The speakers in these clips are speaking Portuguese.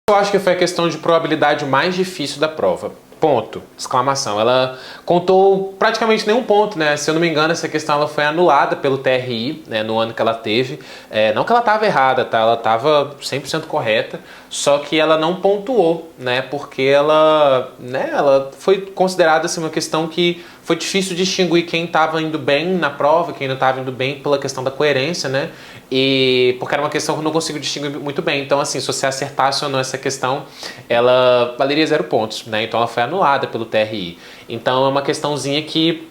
Eu acho que foi a questão de probabilidade mais difícil da prova. Ponto. Exclamação. Ela contou praticamente nenhum ponto, né? Se eu não me engano, essa questão ela foi anulada pelo TRI, né, no ano que ela teve. Não que ela estava errada, tá? Ela estava 100% correta, só que ela não pontuou, né? Porque ela foi considerada assim, uma questão que foi difícil distinguir quem estava indo bem na prova, quem não estava indo bem pela questão da coerência, né? E porque era uma questão que eu não consigo distinguir muito bem. Então, assim, se você acertasse ou não essa questão, ela valeria 0 pontos, né? Então ela foi anulada pelo TRI. Então é uma questãozinha que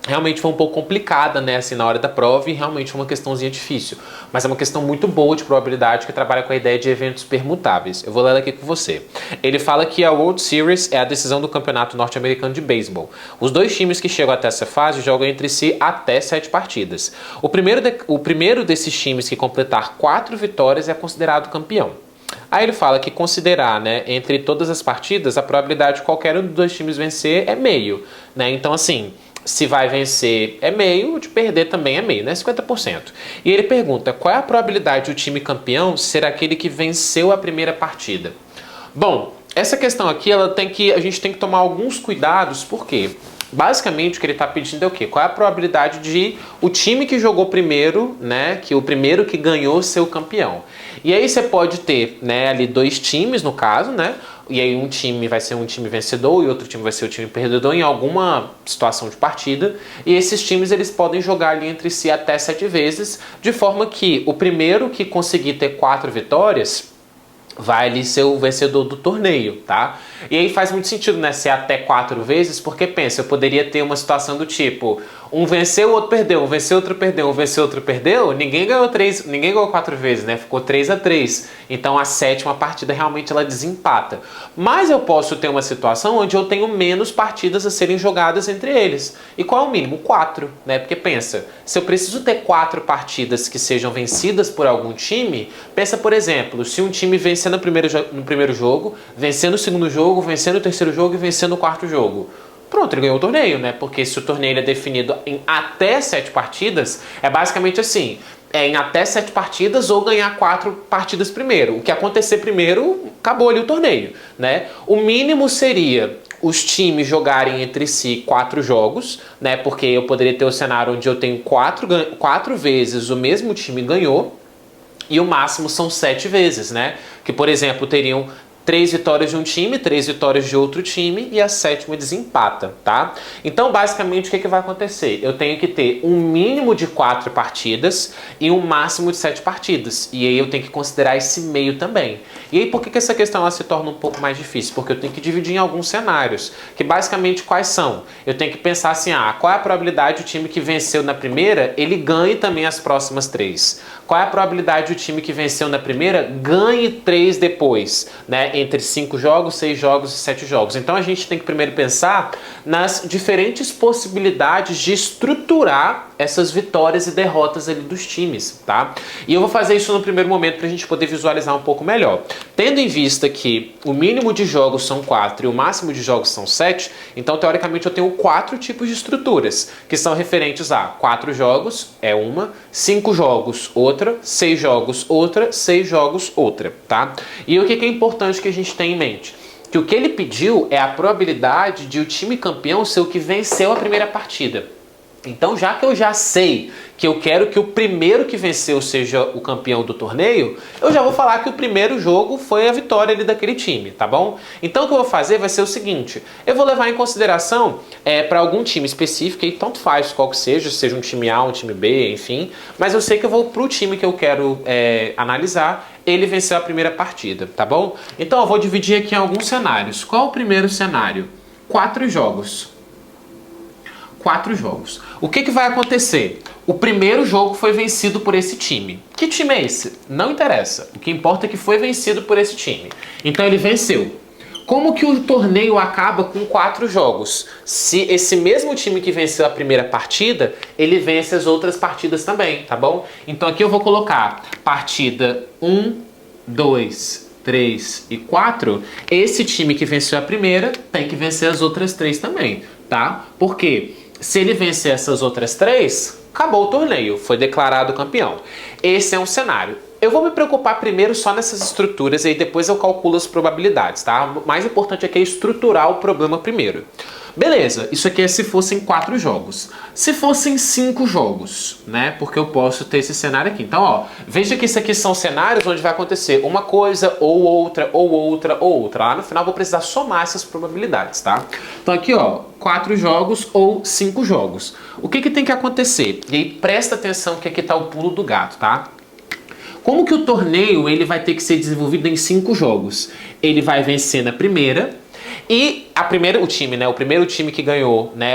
realmente foi um pouco complicada, né, assim, na hora da prova, e realmente foi uma questãozinha difícil. Mas é uma questão muito boa de probabilidade que trabalha com a ideia de eventos permutáveis. Eu vou ler ela aqui com você. Ele fala que a World Series é a decisão do campeonato norte-americano de beisebol. Os dois times que chegam até essa fase jogam entre si até 7 partidas. O primeiro desses times que completar 4 vitórias é considerado campeão. Aí ele fala que considerar, né, entre todas as partidas, a probabilidade de qualquer um dos dois times vencer é meio, né? Então, assim, se vai vencer é meio, de perder também é meio, né? 50%. E ele pergunta, qual é a probabilidade do time campeão ser aquele que venceu a primeira partida? Bom, essa questão aqui, a gente tem que tomar alguns cuidados, por quê? Basicamente o que ele está pedindo é o quê? Qual é a probabilidade de o time que jogou primeiro, né, que o primeiro que ganhou ser o campeão? E aí você pode ter, né, ali 2 times no caso, né? E aí um time vai ser um time vencedor e outro time vai ser o time perdedor em alguma situação de partida. E esses times eles podem jogar ali entre si até 7 vezes, de forma que o primeiro que conseguir ter 4 vitórias vai ali ser o vencedor do torneio, tá? E aí faz muito sentido, né, ser até 4 vezes, porque pensa, eu poderia ter uma situação do tipo, um venceu, o outro perdeu, um venceu, outro perdeu, um venceu, outro perdeu, ninguém ganhou 4 vezes, né? Ficou 3-3. Então a 7ª partida realmente ela desempata. Mas eu posso ter uma situação onde eu tenho menos partidas a serem jogadas entre eles. E qual é o mínimo? 4, né? Porque pensa, se eu preciso ter 4 partidas que sejam vencidas por algum time, pensa, por exemplo, se um time vencer no primeiro jogo, vencer no segundo jogo, vencer no terceiro jogo e vencer no quarto jogo. Pronto, ele ganhou o torneio, né? Porque se o torneio é definido em até 7 partidas, é basicamente assim, em até 7 partidas ou ganhar 4 partidas primeiro. O que acontecer primeiro, acabou ali o torneio, né? O mínimo seria os times jogarem entre si 4 jogos, né? Porque eu poderia ter o cenário onde eu tenho 4 vezes o mesmo time ganhou, e o máximo são 7 vezes, né? Que, por exemplo, teriam 3 vitórias de um time, 3 vitórias de outro time e a 7ª desempata, tá? Então, basicamente, o que vai acontecer? Eu tenho que ter um mínimo de 4 partidas e um máximo de 7 partidas. E aí eu tenho que considerar esse meio também. E aí, por que essa questão ela se torna um pouco mais difícil? Porque eu tenho que dividir em alguns cenários, que basicamente quais são? Eu tenho que pensar assim, qual é a probabilidade do time que venceu na primeira, ele ganhe também as próximas 3? Qual é a probabilidade do time que venceu na primeira ganhe 3 depois, né? Entre 5 jogos, 6 jogos e 7 jogos. Então a gente tem que primeiro pensar nas diferentes possibilidades de estruturar essas vitórias e derrotas ali dos times, tá? E eu vou fazer isso no primeiro momento para a gente poder visualizar um pouco melhor. Tendo em vista que o mínimo de jogos são 4 e o máximo de jogos são 7, então teoricamente eu tenho 4 tipos de estruturas, que são referentes a 4 jogos é uma, 5 jogos outra, 6 jogos outra, 6 jogos outra, tá? E o que é importante que a gente tem em mente? Que o que ele pediu é a probabilidade de o time campeão ser o que venceu a primeira partida. Então, já que eu já sei que eu quero que o primeiro que venceu seja o campeão do torneio, eu já vou falar que o primeiro jogo foi a vitória ali daquele time, tá bom? Então, o que eu vou fazer vai ser o seguinte, eu vou levar em consideração para algum time específico, e tanto faz qual que seja um time A, um time B, enfim, mas eu sei que eu vou pro time que eu quero analisar, ele venceu a primeira partida, tá bom? Então, eu vou dividir aqui em alguns cenários. Qual o primeiro cenário? 4 jogos. 4 jogos. O que vai acontecer? O primeiro jogo foi vencido por esse time. Que time é esse? Não interessa. O que importa é que foi vencido por esse time. Então ele venceu. Como que o torneio acaba com 4 jogos? Se esse mesmo time que venceu a primeira partida, ele vence as outras partidas também, tá bom? Então aqui eu vou colocar partida 1, 2, 3 e 4. Esse time que venceu a primeira tem que vencer as outras 3 também, tá? Por quê? Se ele vencer essas outras 3, acabou o torneio, foi declarado campeão. Esse é um cenário. Eu vou me preocupar primeiro só nessas estruturas e aí depois eu calculo as probabilidades, tá? O mais importante aqui é estruturar o problema primeiro. Beleza, isso aqui é se fossem 4 jogos. Se fossem 5 jogos, né? Porque eu posso ter esse cenário aqui. Então, ó, veja que isso aqui são cenários onde vai acontecer uma coisa, ou outra, ou outra, ou outra. Lá no final eu vou precisar somar essas probabilidades, tá? Então aqui, ó, 4 jogos ou 5 jogos. O que que tem que acontecer? E aí presta atenção que aqui tá o pulo do gato, tá? Como que o torneio ele vai ter que ser desenvolvido em 5 jogos? Ele vai vencer na primeira. E o time, né? O primeiro time que ganhou, né?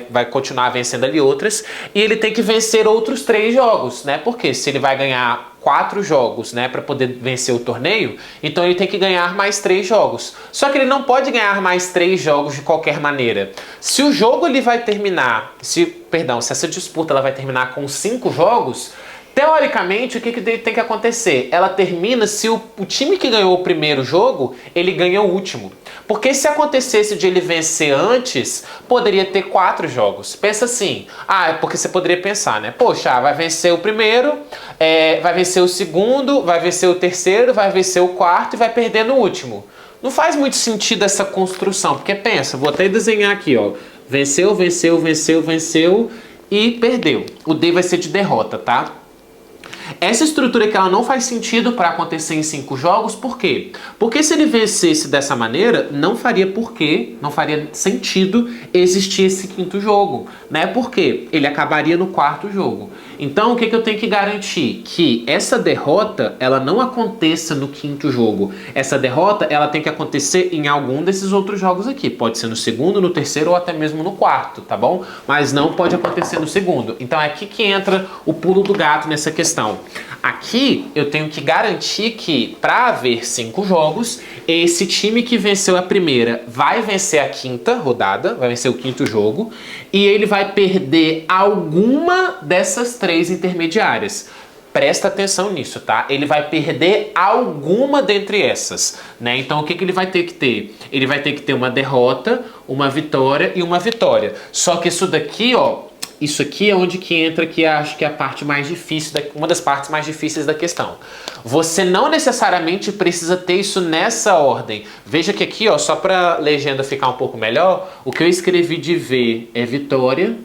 Vai continuar vencendo ali outras. E ele tem que vencer outros 3 jogos, né? Porque se ele vai ganhar 4 jogos, né? Para poder vencer o torneio, então ele tem que ganhar mais 3 jogos. Só que ele não pode ganhar mais 3 jogos de qualquer maneira. Se o jogo ele vai terminar, se essa disputa ela vai terminar com 5 jogos. Teoricamente, o que tem que acontecer? Ela termina se o time que ganhou o primeiro jogo, ele ganha o último. Porque se acontecesse de ele vencer antes, poderia ter 4 jogos. Pensa assim, porque você poderia pensar, né? Poxa, vai vencer o primeiro, vai vencer o segundo, vai vencer o terceiro, vai vencer o quarto e vai perder no último. Não faz muito sentido essa construção, porque pensa, vou até desenhar aqui, ó. Venceu, venceu, venceu, venceu e perdeu. O D vai ser de derrota, tá? Essa estrutura que ela não faz sentido para acontecer em 5 jogos, por quê? Porque se ele vencesse dessa maneira, não faria sentido existir esse 5º jogo, né? Porque ele acabaria no 4º jogo. Então o que eu tenho que garantir? Que essa derrota, ela não aconteça no 5º jogo. Essa derrota, ela tem que acontecer em algum desses outros jogos aqui. Pode ser no 2º, no 3º ou até mesmo no 4º, tá bom? Mas não pode acontecer no 2º. Então é aqui que entra o pulo do gato nessa questão. Aqui eu tenho que garantir que para haver 5 jogos, esse time que venceu a primeira vai vencer a 5ª rodada, vai vencer o 5º jogo, e ele vai perder alguma dessas 3 intermediárias. Presta atenção nisso, tá? Ele vai perder alguma dentre essas, né? Então o que ele vai ter que ter? Ele vai ter que ter uma derrota, uma vitória e uma vitória. Só que isso daqui, ó, isso aqui é onde que entra, que acho que é a parte mais difícil, uma das partes mais difíceis da questão. Você não necessariamente precisa ter isso nessa ordem. Veja que aqui, ó, só para a legenda ficar um pouco melhor, o que eu escrevi de V é vitória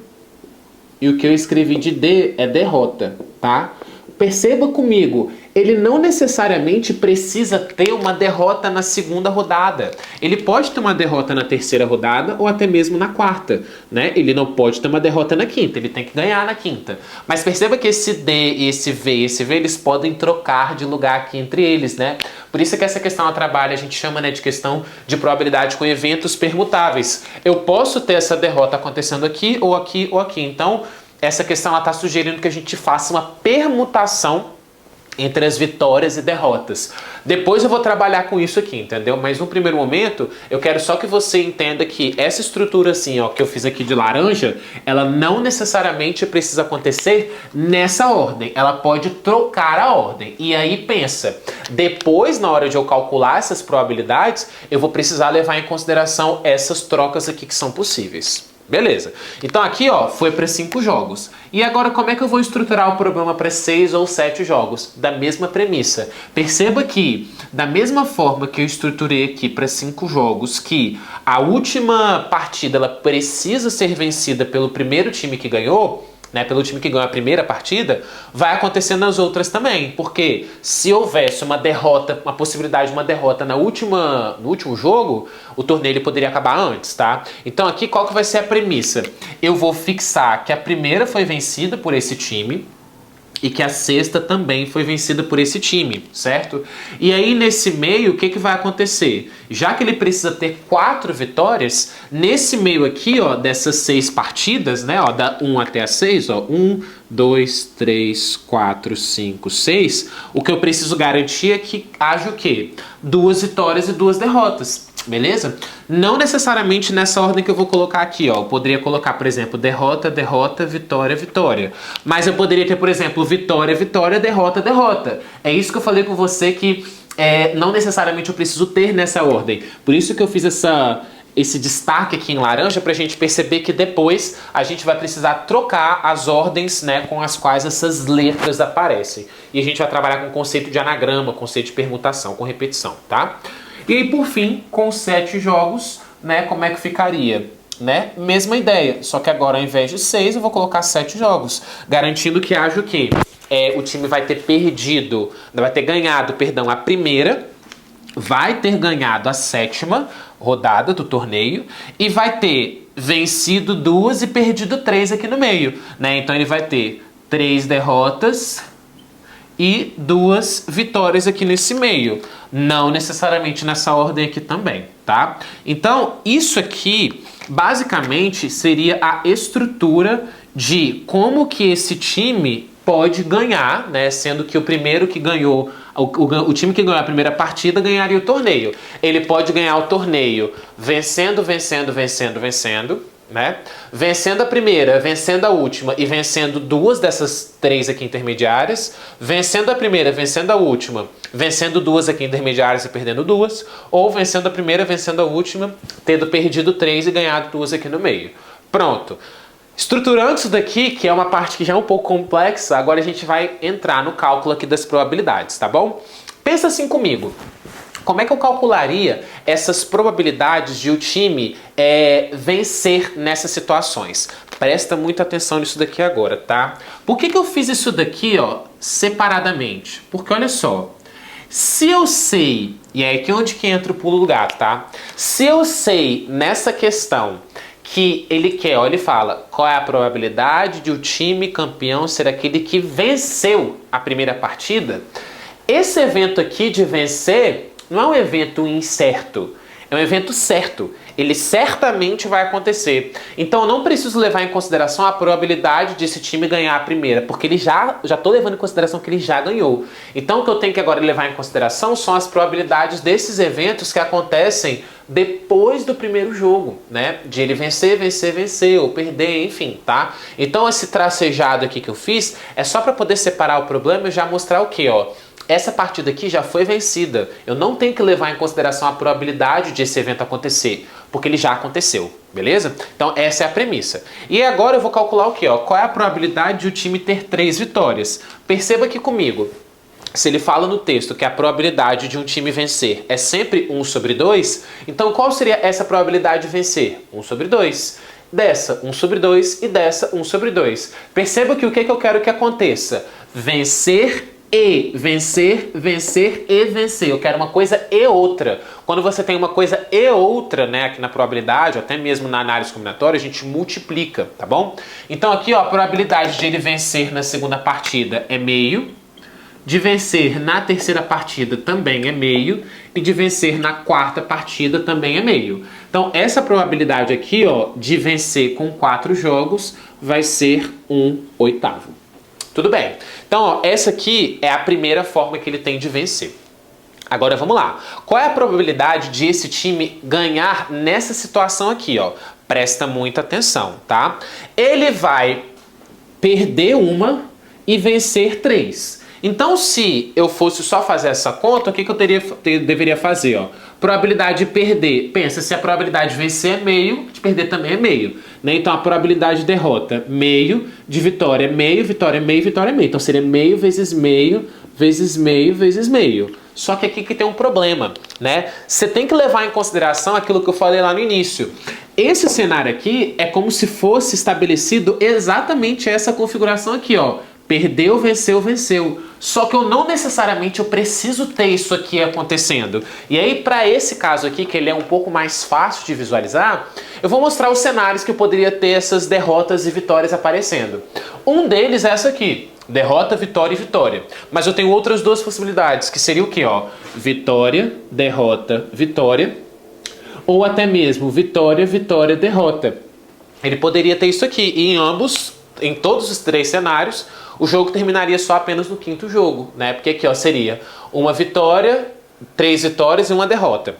e o que eu escrevi de D é derrota, tá? Perceba comigo, ele não necessariamente precisa ter uma derrota na 2ª rodada. Ele pode ter uma derrota na 3ª rodada ou até mesmo na 4ª, né? Ele não pode ter uma derrota na 5ª, ele tem que ganhar na 5ª. Mas perceba que esse D, esse V, eles podem trocar de lugar aqui entre eles, né? Por isso que essa questão a trabalho a gente chama, né, de questão de probabilidade com eventos permutáveis. Eu posso ter essa derrota acontecendo aqui ou aqui ou aqui. Então, essa questão está sugerindo que a gente faça uma permutação entre as vitórias e derrotas. Depois eu vou trabalhar com isso aqui, entendeu? Mas no primeiro momento, eu quero só que você entenda que essa estrutura assim, ó, que eu fiz aqui de laranja, ela não necessariamente precisa acontecer nessa ordem. Ela pode trocar a ordem. E aí pensa, depois na hora de eu calcular essas probabilidades, eu vou precisar levar em consideração essas trocas aqui que são possíveis. Beleza. Então aqui, ó, foi para 5 jogos. E agora como é que eu vou estruturar o problema para 6 ou 7 jogos? Da mesma premissa. Perceba que, da mesma forma que eu estruturei aqui para 5 jogos, que a última partida ela precisa ser vencida pelo primeiro time que ganhou, né, pelo time que ganhou a primeira partida, vai acontecer nas outras também. Porque se houvesse uma derrota, uma possibilidade de uma derrota no último jogo, o torneio ele poderia acabar antes, tá? Então aqui qual que vai ser a premissa? Eu vou fixar que a primeira foi vencida por esse time e que a 6ª também foi vencida por esse time, certo? E aí nesse meio, o que vai acontecer? Já que ele precisa ter 4 vitórias, nesse meio aqui, ó, dessas 6 partidas, né, ó, da 1 até a 6, ó, 1, 2, 3, 4, 5, 6, o que eu preciso garantir é que haja o quê? 2 vitórias e 2 derrotas. Beleza? Não necessariamente nessa ordem que eu vou colocar aqui, ó. Eu poderia colocar, por exemplo, derrota, derrota, vitória, vitória. Mas eu poderia ter, por exemplo, vitória, vitória, derrota, derrota. É isso que eu falei com você que não necessariamente eu preciso ter nessa ordem. Por isso que eu fiz esse destaque aqui em laranja para a gente perceber que depois a gente vai precisar trocar as ordens, né, com as quais essas letras aparecem. E a gente vai trabalhar com o conceito de anagrama, conceito de permutação, com repetição, tá? E aí, por fim, com 7 jogos, né, como é que ficaria? Né? Mesma ideia, só que agora ao invés de 6 eu vou colocar 7 jogos, garantindo que haja o quê? O time vai ter ganhado, perdão, a primeira, vai ter ganhado a 7ª rodada do torneio e vai ter vencido 2 e perdido 3 aqui no meio, né? Então ele vai ter 3 derrotas e 2 vitórias aqui nesse meio. Não necessariamente nessa ordem aqui também, tá? Então, isso aqui, basicamente, seria a estrutura de como que esse time pode ganhar, né? Sendo que o primeiro que ganhou, o time que ganhou a primeira partida ganharia o torneio. Ele pode ganhar o torneio vencendo, né? Vencendo a primeira, vencendo a última e vencendo 2 dessas 3 aqui intermediárias, vencendo a primeira, vencendo a última, vencendo 2 aqui intermediárias e perdendo 2, ou vencendo a primeira, vencendo a última, tendo perdido 3 e ganhado 2 aqui no meio. Pronto. Estruturando isso daqui, que é uma parte que já é um pouco complexa, agora a gente vai entrar no cálculo aqui das probabilidades, tá bom? Pensa assim comigo. Como é que eu calcularia essas probabilidades de o time vencer nessas situações? Presta muita atenção nisso daqui agora, tá? Por que eu fiz isso daqui, ó, separadamente? Porque olha só, se eu sei, e é aqui onde que entra o pulo do gato, tá? Se eu sei nessa questão que ele quer, ó, ele fala qual é a probabilidade de o time campeão ser aquele que venceu a primeira partida, esse evento aqui de vencer não é um evento incerto, é um evento certo. Ele certamente vai acontecer. Então eu não preciso levar em consideração a probabilidade de esse time ganhar a primeira, porque ele já estou levando em consideração que ele já ganhou. Então o que eu tenho que agora levar em consideração são as probabilidades desses eventos que acontecem depois do primeiro jogo, né? De ele vencer, ou perder, enfim, tá? Então esse tracejado aqui que eu fiz é só para poder separar o problema e já mostrar o quê, ó? Essa partida aqui já foi vencida. Eu não tenho que levar em consideração a probabilidade de esse evento acontecer, porque ele já aconteceu, beleza? Então essa é a premissa. E agora eu vou calcular o quê? Ó? Qual é a probabilidade de o time ter 3 vitórias? Perceba aqui comigo. Se ele fala no texto que a probabilidade de um time vencer é sempre 1 sobre 2, então qual seria essa probabilidade de vencer? 1 sobre 2. Dessa, 1 sobre 2 e dessa, 1 sobre 2. Perceba que o que eu quero que aconteça? Vencer e vencer, vencer e vencer. Eu quero uma coisa e outra. Quando você tem uma coisa e outra, né, aqui na probabilidade, ou até mesmo na análise combinatória, a gente multiplica, tá bom? Então aqui, ó, a probabilidade de ele vencer na segunda partida é meio, de vencer na terceira partida também é meio, e de vencer na quarta partida também é meio. Então essa probabilidade aqui, ó, de vencer com 4 jogos vai ser 1/8. Tudo bem. Então, ó, essa aqui é a primeira forma que ele tem de vencer. Agora vamos lá. Qual é a probabilidade de esse time ganhar nessa situação aqui, ó? Presta muita atenção, tá? Ele vai perder uma e vencer 3. Então, se eu fosse só fazer essa conta, o que eu deveria fazer, ó? Probabilidade de perder. Pensa, se a probabilidade de vencer é meio, de perder também é meio, né? Então, a probabilidade de derrota, meio, de vitória, meio, vitória, meio, vitória, meio. Então, seria meio vezes meio, vezes meio, vezes meio. Só que aqui que tem um problema, né? Você tem que levar em consideração aquilo que eu falei lá no início. Esse cenário aqui é como se fosse estabelecido exatamente essa configuração aqui, ó. Perdeu, venceu, venceu. Só que eu não necessariamente eu preciso ter isso aqui acontecendo. E aí, para esse caso aqui, que ele é um pouco mais fácil de visualizar, eu vou mostrar os cenários que eu poderia ter essas derrotas e vitórias aparecendo. Um deles é essa aqui. Derrota, vitória e vitória. Mas eu tenho outras 2 possibilidades, que seria o quê, ó? Vitória, derrota, vitória. Ou até mesmo vitória, vitória, derrota. Ele poderia ter isso aqui. E em todos os 3 cenários, o jogo terminaria só apenas no 5º jogo, né? Porque aqui, ó, seria uma vitória, 3 vitórias e uma derrota.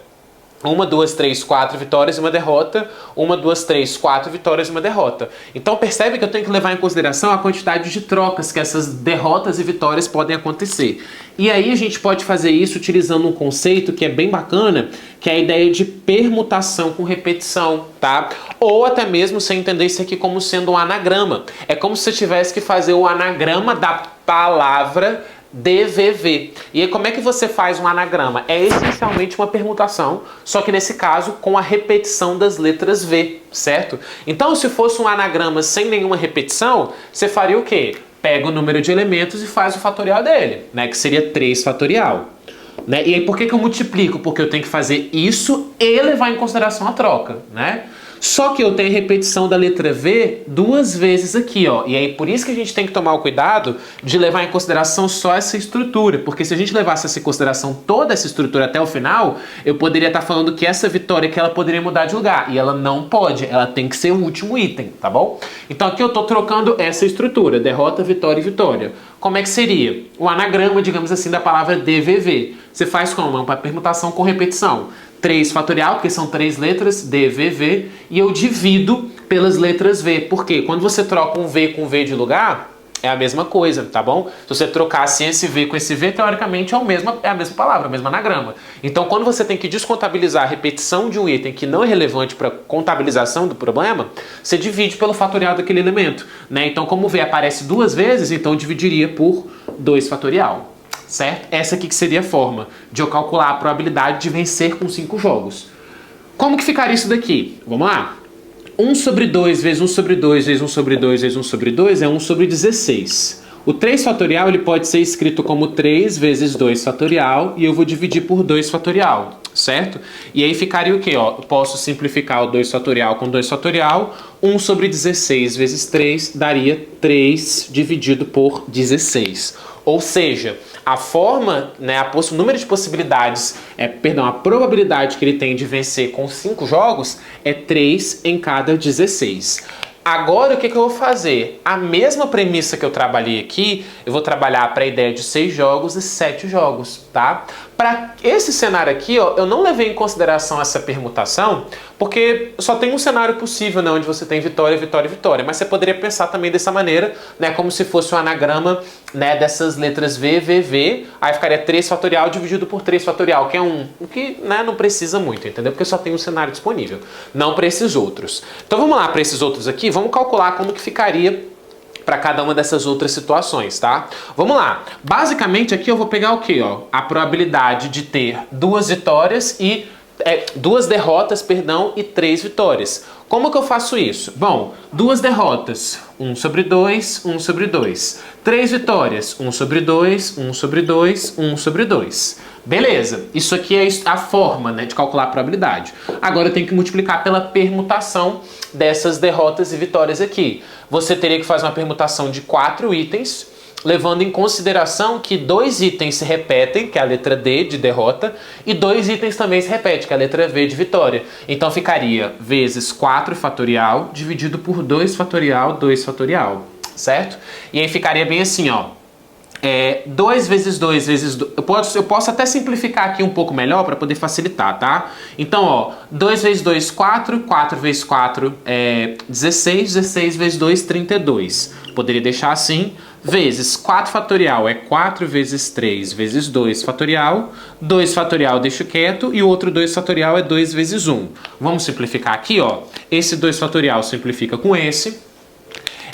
1, 2, 3, 4 vitórias e uma derrota. 1, 2, 3, 4 vitórias e uma derrota. Então percebe que eu tenho que levar em consideração a quantidade de trocas que essas derrotas e vitórias podem acontecer. E aí a gente pode fazer isso utilizando um conceito que é bem bacana, que é a ideia de permutação com repetição, tá? Ou até mesmo você entender isso aqui como sendo um anagrama. É como se você tivesse que fazer o anagrama da palavra DVV. E aí como é que você faz um anagrama? É essencialmente uma permutação, só que nesse caso com a repetição das letras V, certo? Então se fosse um anagrama sem nenhuma repetição, você faria o quê? Pega o número de elementos e faz o fatorial dele, né? Que seria 3 fatorial. Né? E aí por que eu multiplico? Porque eu tenho que fazer isso e levar em consideração a troca, né? Só que eu tenho repetição da letra V 2 vezes aqui, ó. E aí por isso que a gente tem que tomar o cuidado de levar em consideração só essa estrutura. Porque se a gente levasse em consideração toda essa estrutura até o final, eu poderia estar falando que essa vitória aqui ela poderia mudar de lugar. E ela não pode, ela tem que ser o último item, tá bom? Então aqui eu tô trocando essa estrutura, derrota, vitória e vitória. Como é que seria? O anagrama, digamos assim, da palavra DVV. Você faz como? Uma permutação com repetição. 3 fatorial, porque são 3 letras, DVV, e eu divido pelas letras V. Por quê? Quando você troca um V com V de lugar, é a mesma coisa, tá bom? Se você trocar assim esse V com esse V, teoricamente é a mesma palavra, o mesmo anagrama. Então, quando você tem que descontabilizar a repetição de um item que não é relevante para contabilização do problema, você divide pelo fatorial daquele elemento, né? Então, como o V aparece 2 vezes, então eu dividiria por 2 fatorial. Certo? Essa aqui que seria a forma de eu calcular a probabilidade de vencer com 5 jogos. Como que ficaria isso daqui? Vamos lá? 1 sobre 2 vezes 1 sobre 2 vezes 1 sobre 2 vezes 1 sobre 2 é 1 sobre 16. O 3 fatorial ele pode ser escrito como 3 vezes 2 fatorial e eu vou dividir por 2 fatorial, certo? E aí ficaria o quê? Ó, eu posso simplificar o 2 fatorial com 2 fatorial. 1 sobre 16 vezes 3 daria 3 dividido por 16. Ou seja, a forma, né, o número de possibilidades, a probabilidade que ele tem de vencer com 5 jogos é 3 em cada 16. Agora o que eu vou fazer? A mesma premissa que eu trabalhei aqui, eu vou trabalhar para a ideia de 6 jogos e 7 jogos, tá? Para esse cenário aqui, ó, eu não levei em consideração essa permutação, porque só tem um cenário possível, né, onde você tem vitória, vitória e vitória. Mas você poderia pensar também dessa maneira, né, como se fosse um anagrama, né, dessas letras V, V, V. Aí ficaria 3 fatorial dividido por 3 fatorial, que é 1. O que, né, não precisa muito, entendeu? Porque só tem um cenário disponível, não para esses outros. Então vamos lá para esses outros aqui, vamos calcular como que ficaria para cada uma dessas outras situações, tá? Vamos lá. Basicamente aqui eu vou pegar o quê, ó? A probabilidade de ter 2 vitórias e 2 derrotas, perdão, e 3 vitórias. Como que eu faço isso? Bom, 2 derrotas, 1 sobre 2, 1 sobre 2. 3 vitórias, 1 sobre 2, 1 sobre 2, 1 sobre 2. Beleza, isso aqui é a forma, né, de calcular a probabilidade. Agora eu tenho que multiplicar pela permutação dessas derrotas e vitórias aqui. Você teria que fazer uma permutação de 4 itens, levando em consideração que 2 itens se repetem, que é a letra D de derrota, e 2 itens também se repetem, que é a letra V de vitória. Então ficaria vezes 4 fatorial dividido por 2 fatorial, 2 fatorial, certo? E aí ficaria bem assim, ó. 2 vezes 2 vezes 2. Eu posso até simplificar aqui um pouco melhor para poder facilitar, tá? Então, ó, 2 vezes 2, 4. 4 vezes 4 é 16. 16 vezes 2, 32. Poderia deixar assim. Vezes 4 fatorial é 4 vezes 3 vezes 2 fatorial. 2 fatorial deixo quieto. E o outro 2 fatorial é 2 vezes 1. Vamos simplificar aqui, ó. Esse 2 fatorial simplifica com esse.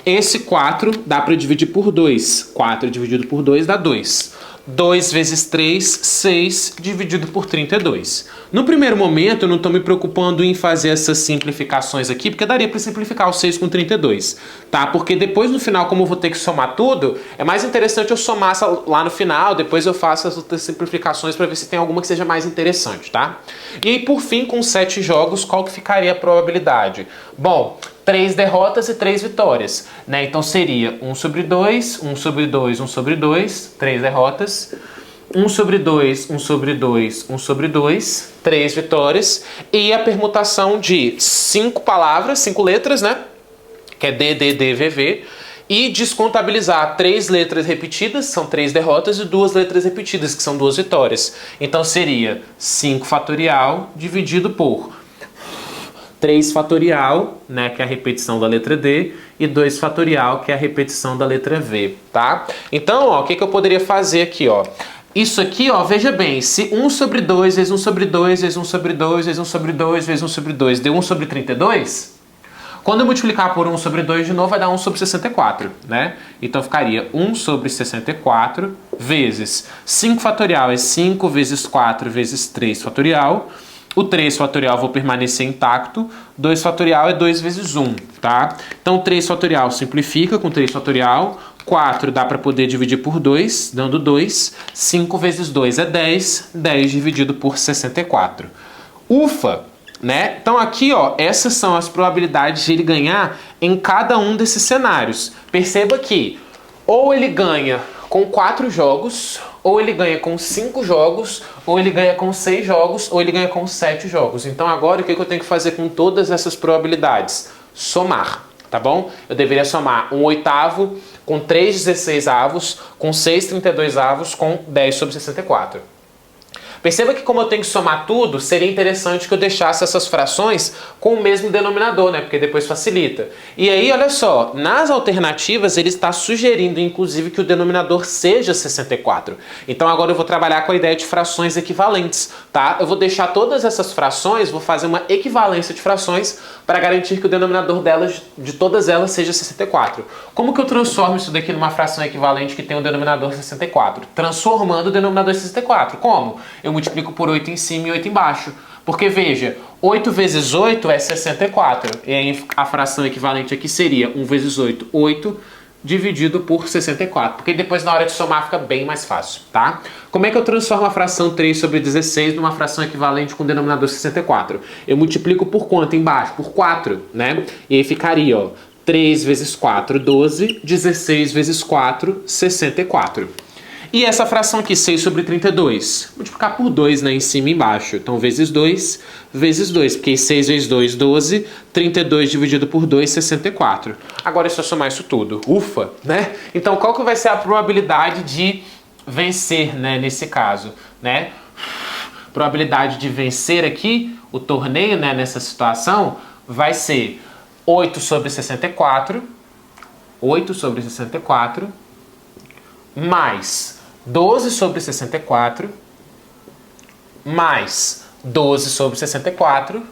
Esse 4 dá para dividir por 2. 4 dividido por 2 dá 2. 2 vezes 3, 6 dividido por 32. No primeiro momento, eu não estou me preocupando em fazer essas simplificações aqui, porque daria para simplificar o 6 com 32, tá? Porque depois, no final, como eu vou ter que somar tudo, é mais interessante eu somar lá no final, depois eu faço as outras simplificações para ver se tem alguma que seja mais interessante, tá? E aí, por fim, com 7 jogos, qual que ficaria a probabilidade? Bom, 3 derrotas e 3 vitórias, né? Então seria 1 sobre 2, 1 sobre 2, 1 sobre 2, 3 derrotas, 1 sobre 2, 1 sobre 2, 1 sobre 2, 3 vitórias, e a permutação de 5 palavras, 5 letras, né? Que é D, D, D, V, V, e descontabilizar 3 letras repetidas, são 3 derrotas, e 2 letras repetidas, que são 2 vitórias. Então seria 5 fatorial dividido por 3 fatorial, né, que é a repetição da letra D, e 2 fatorial, que é a repetição da letra V, tá? Então, ó, o que que eu poderia fazer aqui, ó? Isso aqui, ó, veja bem, se 1 sobre 2 vezes 1 sobre 2 vezes 1 sobre 2 vezes 1 sobre 2 vezes 1 sobre 2 deu 1 sobre 32, quando eu multiplicar por 1 sobre 2 de novo, vai dar 1 sobre 64, né? Então ficaria 1 sobre 64 vezes 5 fatorial é 5 vezes 4 vezes 3 fatorial. O 3 fatorial vou permanecer intacto. 2 fatorial é 2 vezes 1, tá? Então 3 fatorial simplifica com 3 fatorial. 4 dá para poder dividir por 2, dando 2. 5 vezes 2 é 10. 10 dividido por 64. Ufa! Né? Então aqui, ó, essas são as probabilidades de ele ganhar em cada um desses cenários. Perceba que ou ele ganha com 4 jogos, ou ele ganha com 5 jogos, ou ele ganha com 6 jogos, ou ele ganha com 7 jogos. Então agora o que eu tenho que fazer com todas essas probabilidades? Somar, tá bom? Eu deveria somar 1/8 com 3 16avos, com 6 32avos, com 10 sobre 64. Perceba que como eu tenho que somar tudo, seria interessante que eu deixasse essas frações com o mesmo denominador, né? Porque depois facilita. E aí, olha só, nas alternativas ele está sugerindo, inclusive, que o denominador seja 64. Então agora eu vou trabalhar com a ideia de frações equivalentes, tá? Eu vou deixar todas essas frações, vou fazer uma equivalência de frações para garantir que o denominador delas, de todas elas, seja 64. Como que eu transformo isso daqui numa fração equivalente que tem um denominador 64? Transformando o denominador em 64. Como? Eu multiplico por 8 em cima e 8 embaixo. Porque, veja, 8 vezes 8 é 64. E aí a fração equivalente aqui seria 1 vezes 8, 8, dividido por 64. Porque depois na hora de somar fica bem mais fácil, tá? Como é que eu transformo a fração 3 sobre 16 numa fração equivalente com o denominador 64? Eu multiplico por quanto embaixo? Por 4, né? E aí ficaria, ó, 3 vezes 4, 12, 16 vezes 4, 64. E essa fração aqui, 6 sobre 32, multiplicar por 2, né, em cima e embaixo. Então, vezes 2, porque 6 vezes 2, 12, 32 dividido por 2, 64. Agora é só somar isso tudo. Ufa, né? Então, qual que vai ser a probabilidade de vencer, né, nesse caso, né? Probabilidade de vencer aqui, o torneio, né, nessa situação, vai ser 8 sobre 64, 8 sobre 64, mais 12 sobre 64, mais 12 sobre 64,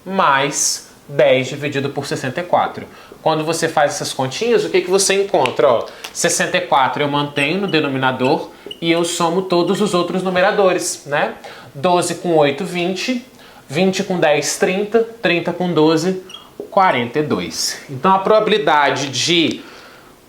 mais 10 dividido por 64. Quando você faz essas continhas, o que você encontra? Ó, 64 eu mantenho no denominador e eu somo todos os outros numeradores, né? 12 com 8, 20, 20 com 10, 30, 30 com 12, 42. Então a probabilidade de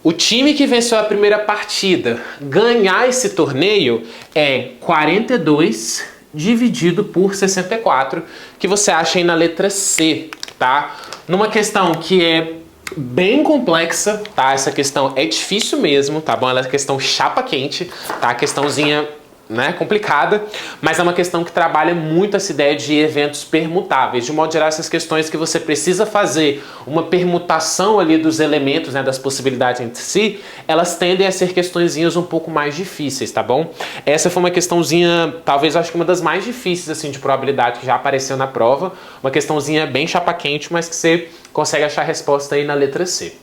o time que venceu a primeira partida ganhar esse torneio é 42 dividido por 64, que você acha aí na letra C, tá? Numa questão que é bem complexa, tá? Essa questão é difícil mesmo, tá bom? Ela é questão chapa quente, tá? Questãozinha, né, complicada, mas é uma questão que trabalha muito essa ideia de eventos permutáveis. De modo geral, essas questões que você precisa fazer uma permutação ali dos elementos, né, das possibilidades entre si, elas tendem a ser questõezinhas um pouco mais difíceis, tá bom? Essa foi uma questãozinha, talvez acho que uma das mais difíceis assim de probabilidade que já apareceu na prova, uma questãozinha bem chapa quente, mas que você consegue achar a resposta aí na letra C.